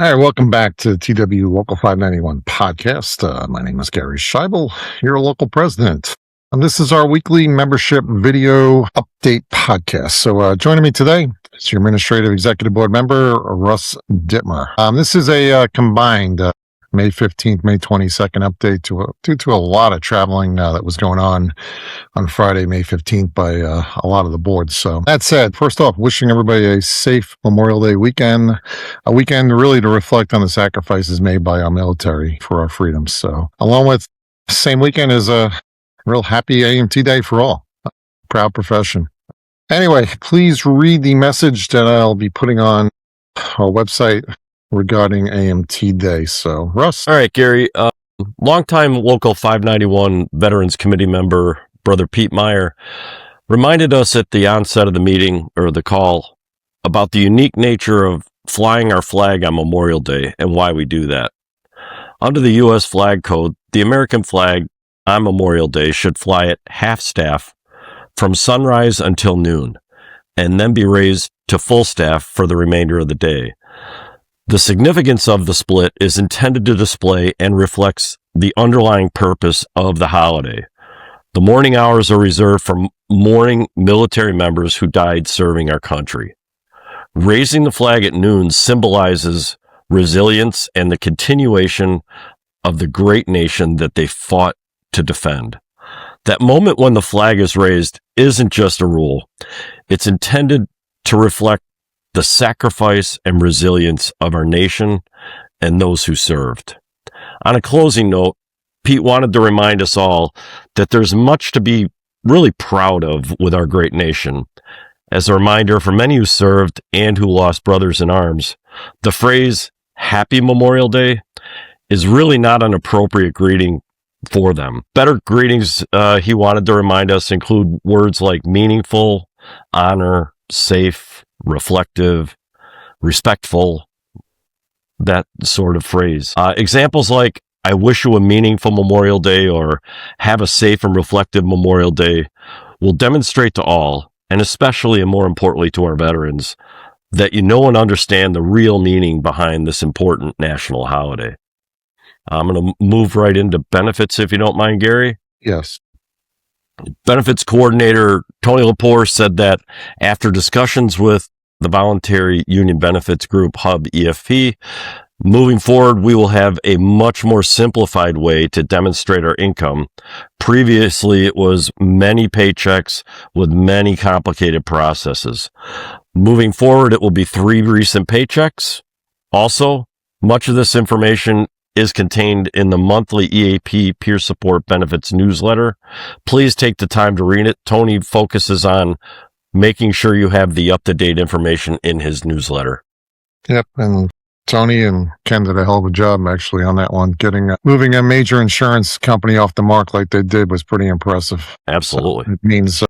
All right, welcome back to the TWU Local 591 podcast. My name is Gary Scheibel, your local president. And this is our weekly membership video update podcast. So joining me today is your Administrative Executive Board member, Russ Dittmer. This is a combined May 15th, May 22nd update due to a lot of traveling that was going on Friday, May 15th by a lot of the boards. So that said, first off, wishing everybody a safe Memorial Day weekend, a weekend really to reflect on the sacrifices made by our military for our freedoms. So along with the same weekend as a real happy AMT day for all. Proud profession. Anyway, please read the message that I'll be putting on our website regarding AMT Day. So, Russ. All right, Gary. Longtime Local 591 Veterans Committee member, Brother Pete Meyers, reminded us at the onset of the meeting or the call about the unique nature of flying our flag on Memorial Day and why we do that. Under the U.S. Flag Code, the American flag on Memorial Day should fly at half staff from sunrise until noon, and then be raised to full staff for the remainder of the day. The significance of the split is intended to display and reflects the underlying purpose of the holiday. The morning hours are reserved for mourning military members who died serving our country. Raising the flag at noon symbolizes resilience and the continuation of the great nation that they fought to defend. That moment when the flag is raised isn't just a rule. It's intended to reflect the sacrifice and resilience of our nation and those who served. On a closing note, Pete wanted to remind us all that there's much to be really proud of with our great nation. As a reminder for many who served and who lost brothers in arms, the phrase Happy Memorial Day is really not an appropriate greeting for them. Better greetings, he wanted to remind us, include words like meaningful, honor, safe, reflective, respectful, that sort of phrase. Examples like, I wish you a meaningful Memorial Day or have a safe and reflective Memorial Day will demonstrate to all, and especially and more importantly to our veterans, that you know and understand the real meaning behind this important national holiday. I'm going to move right into benefits, if you don't mind, Gary. Yes. Benefits coordinator Tony Lepore said that after discussions with the voluntary union benefits group Hub EFP, moving forward, we will have a much more simplified way to demonstrate our income. Previously, it was many paychecks with many complicated processes. Moving forward, it will be 3 recent paychecks. Also, much of this information is contained in the monthly EAP Peer Support Benefits newsletter. Please take the time to read it. Tony focuses on making sure you have the up-to-date information in his newsletter. Yep, and Tony and Ken did a hell of a job actually on that one. Moving a major insurance company off the mark like they did was pretty impressive. Absolutely. So it means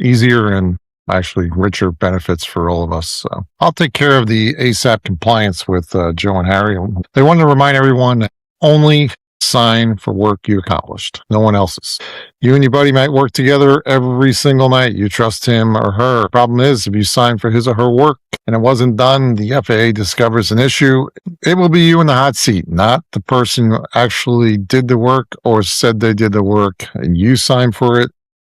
easier and actually richer benefits for all of us. So I'll take care of the ASAP compliance with Joe and Harry. They wanted to remind everyone that only sign for work you accomplished, no one else's. You and your buddy might work together every single night. You trust him or her. Problem is, if you sign for his or her work and it wasn't done, the FAA discovers an issue, it will be you in the hot seat, not the person who actually did the work or said they did the work. And you signed for it,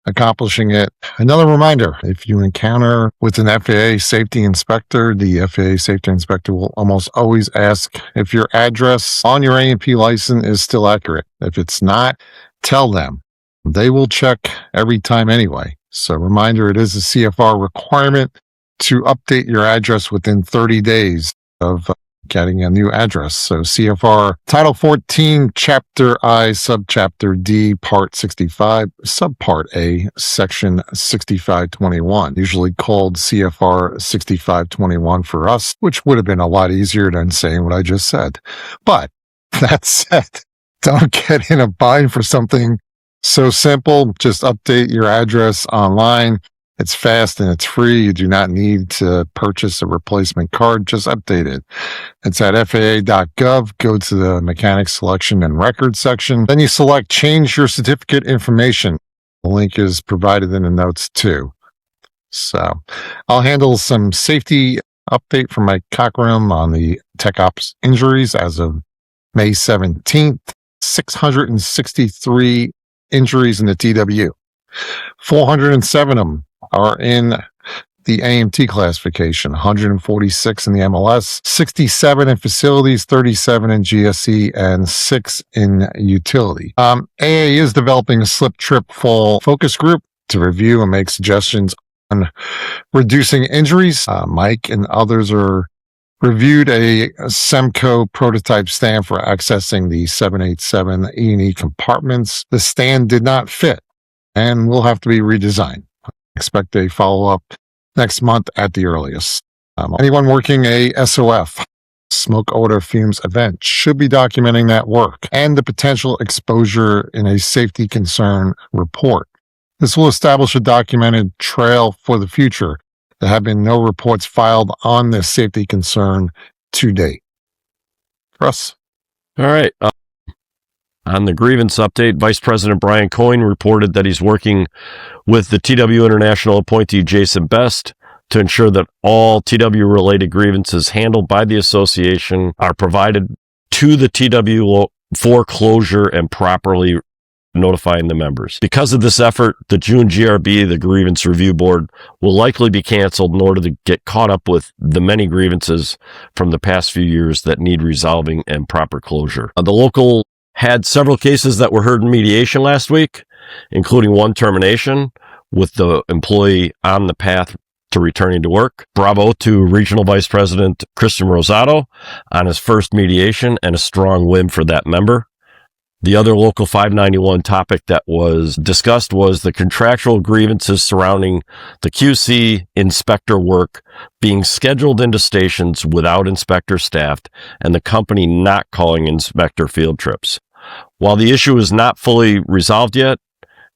accomplishing it. Another reminder, if you encounter with an FAA safety inspector, the FAA safety inspector will almost always ask if your address on your A&P license is still accurate. If it's not, tell them. They will check every time anyway. So reminder, it is a CFR requirement to update your address within 30 days of getting a new address. So CFR Title 14, Chapter I, Subchapter D, Part 65, Subpart A, Section 6521, usually called CFR 6521 for us, which would have been a lot easier than saying what I just said. But that said, don't get in a bind for something so simple. Just update your address online. It's fast and it's free. You do not need to purchase a replacement card. Just update it. It's at FAA.gov. Go to the mechanic selection and records section. Then you select change your certificate information. The link is provided in the notes too. So I'll handle some safety update from Mike Cockrum on the tech ops injuries as of May 17th. 663 injuries in the TWU. 407 of them are in the AMT classification, 146 in the MLS, 67 in facilities, 37 in GSE, and 6 in utility. AA is developing a slip, trip, fall focus group to review and make suggestions on reducing injuries. Mike and others are reviewed a Semco prototype stand for accessing the 787 E&E compartments. The stand did not fit and will have to be redesigned. Expect a follow-up next month at the earliest. Anyone working a SOF, smoke odor fumes event, should be documenting that work and the potential exposure in a safety concern report. This will establish a documented trail for the future. There have been no reports filed on this safety concern to date. Russ? All right. On the grievance update, Vice President Brian Coyne reported that he's working with the TWU International appointee Jason Best to ensure that all TWU-related grievances handled by the association are provided to the TWU for closure and properly notifying the members. Because of this effort, the June GRB, the Grievance Review Board, will likely be canceled in order to get caught up with the many grievances from the past few years that need resolving and proper closure. The local had several cases that were heard in mediation last week, including one termination with the employee on the path to returning to work. Bravo to Regional Vice President Christian Rosato on his first mediation and a strong win for that member. The other Local 591 topic that was discussed was the contractual grievances surrounding the QC inspector work being scheduled into stations without inspector staffed and the company not calling inspector field trips. While the issue is not fully resolved yet,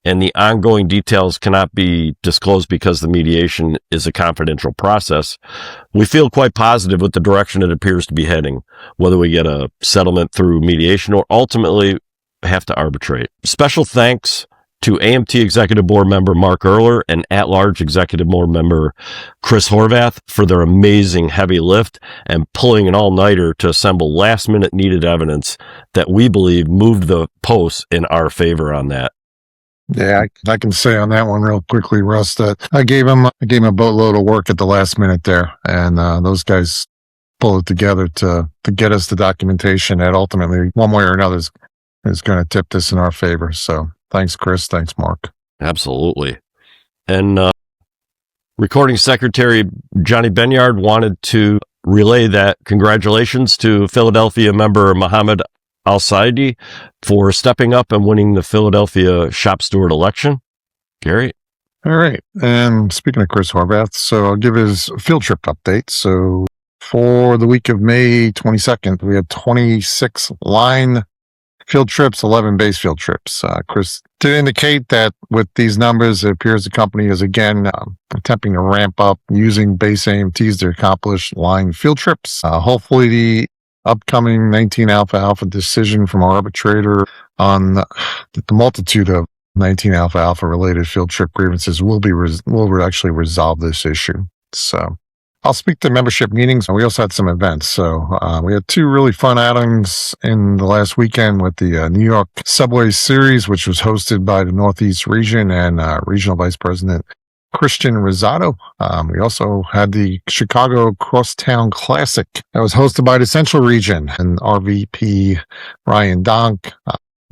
and the ongoing details cannot be disclosed because the mediation is a confidential process, we feel quite positive with the direction it appears to be heading, whether we get a settlement through mediation or ultimately have to arbitrate. Special thanks to AMT Executive Board member Mark Erler and at-large Executive Board member Chris Horvath for their amazing heavy lift and pulling an all-nighter to assemble last-minute needed evidence that we believe moved the posts in our favor on that. Yeah, I can say on that one real quickly, Russ, that I gave him a boatload of work at the last minute there, and those guys pulled it together to get us the documentation that ultimately, one way or another, is going to tip this in our favor. So thanks, Chris. Thanks, Mark. Absolutely. And Recording Secretary Johnny Benyard wanted to relay that congratulations to Philadelphia member Mohammed Al-Saidi for stepping up and winning the Philadelphia Shop Steward election. Gary? All right. And speaking of Chris Horvath, so I'll give his field trip update. So for the week of May 22nd, we had 26 line field trips, 11 base field trips. Chris did indicate that with these numbers, it appears the company is again attempting to ramp up using base AMTs to accomplish line field trips. Hopefully the upcoming 19 Alpha Alpha decision from our arbitrator on the multitude of 19 Alpha Alpha related field trip grievances will actually resolve this issue. So I'll speak to membership meetings. We also had some events. So we had two really fun outings in the last weekend with the New York Subway Series, which was hosted by the Northeast Region and Regional Vice President Christian Rosato. We also had the Chicago Crosstown Classic that was hosted by the Central Region and RVP Ryan Donk.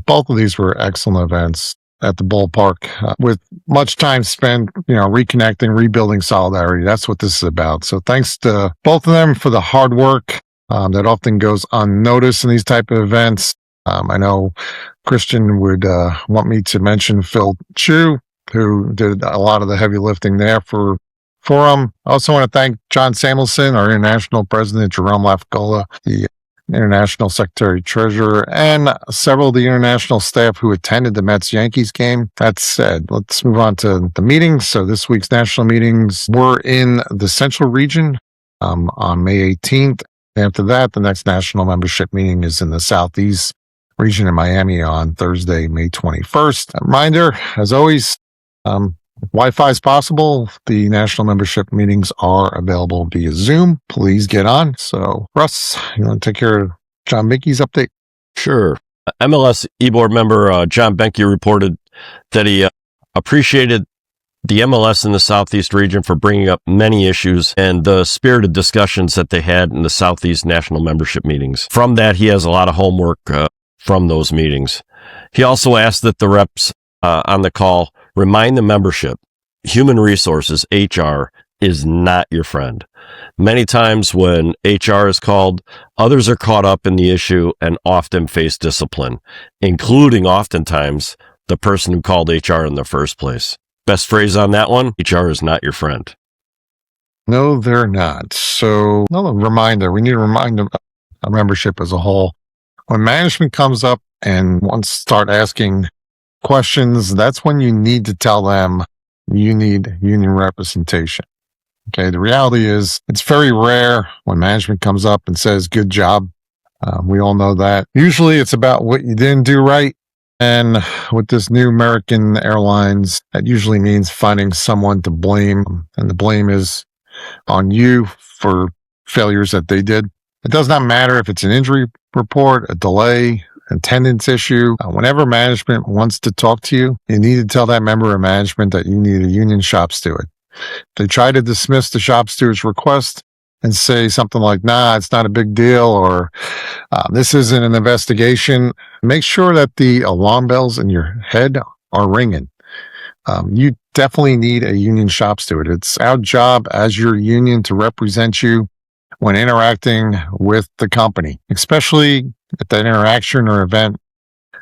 Both of these were excellent events at the ballpark with much time spent, reconnecting, rebuilding solidarity. That's what this is about. So thanks to both of them for the hard work that often goes unnoticed in these type of events. I know Christian would want me to mention Phil Chu, who did a lot of the heavy lifting there for him. I also want to thank John Samuelson, our international president, Jerome Lafgola, the international secretary treasurer, and several of the international staff who attended the Mets-Yankees game. That said, let's move on to the meetings. So this week's national meetings were in the Central Region on May 18th. After that, the next national membership meeting is in the Southeast Region in Miami on Thursday, May 21st. A reminder, as always, If Wi-Fi is possible, the national membership meetings are available via Zoom. Please get on. So, Russ, you want to take care of John Mickey's update? Sure. MLS e-board member John Benke reported that he appreciated the MLS in the Southeast region for bringing up many issues and the spirited discussions that they had in the Southeast national membership meetings. From that, he has a lot of homework from those meetings. He also asked that the reps on the call remind the membership, human resources, HR, is not your friend. Many times when HR is called, others are caught up in the issue and often face discipline, including oftentimes the person who called HR in the first place. Best phrase on that one, HR is not your friend. No, they're not. So, another reminder, we need to remind our membership as a whole. When management comes up and wants to start asking questions, that's when you need to tell them you need union representation. Okay, the reality is it's very rare when management comes up and says, good job. We all know that. Usually it's about what you didn't do right. And with this new American Airlines, that usually means finding someone to blame. And the blame is on you for failures that they did. It does not matter if it's an injury report, a delay, attendance issue. Whenever management wants to talk to you, you need to tell that member of management that you need a union shop steward. If they try to dismiss the shop steward's request and say something like, nah, it's not a big deal, or this isn't an investigation, make sure that the alarm bells in your head are ringing. You definitely need a union shop steward. It's our job as your union to represent you when interacting with the company, especially if that interaction or event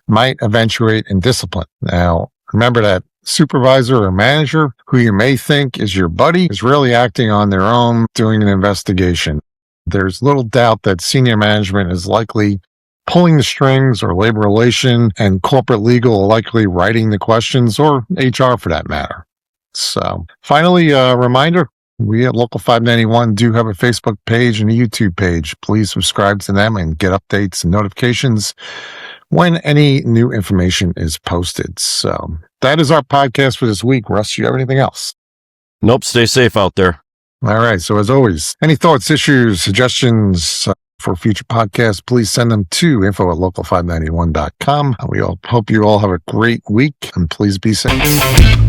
might eventuate in discipline. Now, remember that supervisor or manager who you may think is your buddy is really acting on their own, doing an investigation. There's little doubt that senior management is likely pulling the strings, or labor relation and corporate legal are likely writing the questions, or HR for that matter. So finally, a reminder, we at Local 591 do have a Facebook page and a YouTube page. Please subscribe to them and get updates and notifications when any new information is posted. So that is our podcast for this week. Russ, you have anything else? Nope. Stay safe out there. All right. So as always, any thoughts, issues, suggestions for future podcasts, please send them to info@local591.com. We all hope you all have a great week, and please be safe.